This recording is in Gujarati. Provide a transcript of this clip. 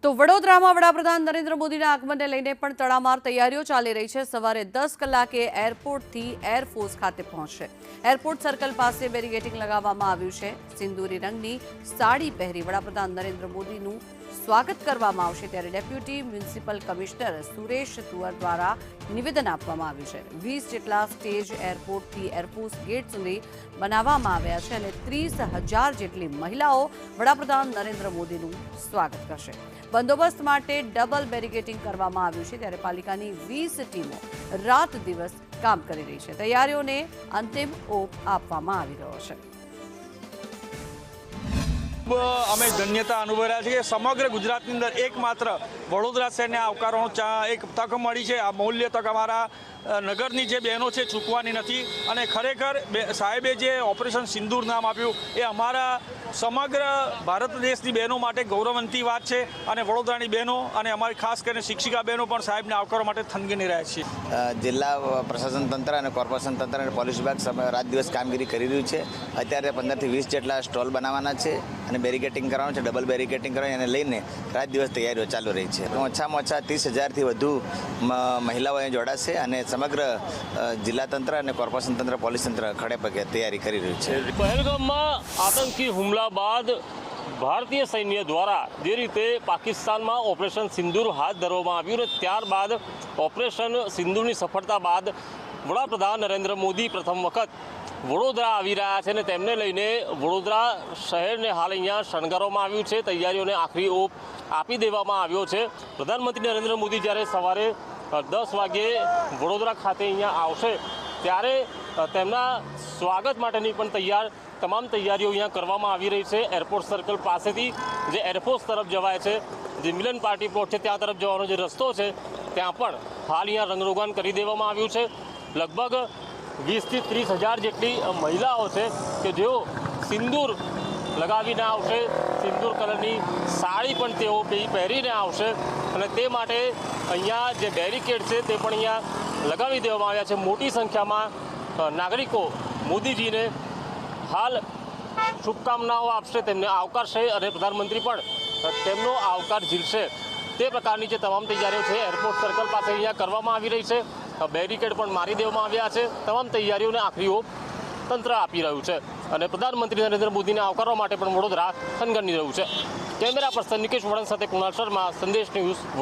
તો વડોદરામાં વડાપ્રધાન નરેન્દ્ર મોદીના આગમનને લઈને પણ તડામાર તૈયારીઓ ચાલી રહી છે। સવારે 10 કલાકે એરપોર્ટથી એરફોર્સ ખાતે પહોંચશે। એરપોર્ટ સર્કલ પાસે બેરિકેડિંગ લગાવવામાં આવ્યું છે। સિંદૂરી રંગની સાડી પહેરી વડાપ્રધાન નરેન્દ્ર મોદીનું સ્વાગત કરવામાં આવશે, ત્યારે ડેપ્યુટી મ્યુનિસિપલ કમિશનર સુરેશ તુવર દ્વારા નિવેદન આપવામાં આવ્યું છે। 20 જેટલા સ્ટેજ એરપોર્ટથી એરફોર્સ ગેટ સુધી બનાવવામાં આવ્યા છે અને 30,000 જેટલી મહિલાઓ વડાપ્રધાન નરેન્દ્ર મોદીનું સ્વાગત કરશે। બંદોબસ્ત માટે ડબલ બેરિકેડિંગ કરવામાં આવ્યું છે, ત્યારે પાલિકાની 20 ટીમો રાત દિવસ કામ કરી રહી છે। તૈયારીઓને અંતિમ ઓપ આપવામાં આવી રહ્યો છે। અમે ધન્યતા અનુભવી રહ્યા છીએ કે સમગ્ર ગુજરાતની અંદર એકમાત્ર વડોદરા શહેરને આવકારવાનો એક તક મળી છે। આ મૌલ્ય તક અમારા નગરની જે બહેનો છે ચૂકવાની નથી અને ખરેખર સાહેબે જે ઓપરેશન સિંદૂર નામ આપ્યું એ અમારા સમગ્ર ભારત દેશની બહેનો માટે ગૌરવવંતી વાત છે અને વડોદરાની બહેનો અને અમારી ખાસ કરીને શિક્ષિકા બહેનો પણ સાહેબને આવકારવા માટે થનગની રહ્યા છીએ। જિલ્લા પ્રશાસન તંત્ર અને કોર્પોરેશન તંત્ર અને પોલીસ વિભાગ રાત દિવસ કામગીરી કરી રહ્યું છે। અત્યારે 15 થી 20 જેટલા સ્ટોલ બનાવવાના છે અને બેરિકેટિંગ કરવાનું છે, ડબલ બેરિકેટિંગ કરવાની, અને લઈને રાત દિવસ તૈયારીઓ ચાલુ રહી છે। ઓછામાં ઓછા 30,000થી વધુ મહિલાઓ અહીં જોડાશે અને સમગ્ર જિલ્લા તંત્ર અને કોર્પોરેશન તંત્ર, પોલીસ તંત્ર ખડે પગે તૈયારી કરી રહ્યું છે। પહેલગામમાં આતંકી હુમલા બાદ ભારતીય સૈન્ય દ્વારા જે રીતે પાકિસ્તાનમાં ઓપરેશન સિંદૂર હાથ ધરવામાં આવ્યું ને ત્યારબાદ ઓપરેશન સિંદૂરની સફળતા બાદ વડાપ્રધાન નરેન્દ્ર મોદી પ્રથમ વખત વડોદરા આવી રહ્યા છે અને તેમને લઈને વડોદરા શહેરને હાલ અહીંયા શણગારવામાં આવ્યું છે। તૈયારીઓને આખરી ઓપ આપી દેવામાં આવ્યો છે। પ્રધાનમંત્રી નરેન્દ્ર મોદી જ્યારે સવારે 10 વાગ્યે વડોદરા ખાતે અહીંયા આવશે ત્યારે તેમના સ્વાગત માટેની પણ તમામ તૈયારીઓ અહીંયા કરવામાં આવી રહી છે। એરપોર્ટ સર્કલ પાસેથી જે એરફોર્સ તરફ જવાય છે, જે મિલન પાર્ટી પ્લોટ છે ત્યાં તરફ જવાનો જે રસ્તો છે ત્યાં પણ હાલ અહીંયા રંગરોગાન કરી દેવામાં આવ્યું છે। લગભગ 20થી 30,000 જેટલી મહિલાઓ છે કે જેઓ સિંદૂર લગાવીને આવશે, સિંદૂર કલરની સાડી પણ તેઓ પહેરીને આવશે અને તે માટે અહીંયા જે બેરિકેડ છે તે પણ અહીંયા લગાવી દેવામાં આવ્યા છે। મોટી સંખ્યામાં નાગરિકો મોદીજીને હાલ શુભકામનાઓ આપશે, તેમને આવકારશે અને પ્રધાનમંત્રી પણ તેમનો આવકાર ઝીલશે। તે પ્રકારની જે તમામ તૈયારીઓ છે એરપોર્ટ સર્કલ પાસે અહીંયા કરવામાં આવી રહી છે। બેરિકેડ પણ મારી દેવામાં આવ્યા છે। તમામ તૈયારીઓને આખરી ઓપ તંત્ર આપી રહ્યું છે અને પ્રધાનમંત્રી નરેન્દ્ર મોદીને આવકારવા માટે પણ વડોદરા થનગની રહ્યું છે। કેમેરા પર્સન નિકેશ વડન સાથે કુણાલ શર્મા, સંદેશ ન્યૂઝ, વડોદરા।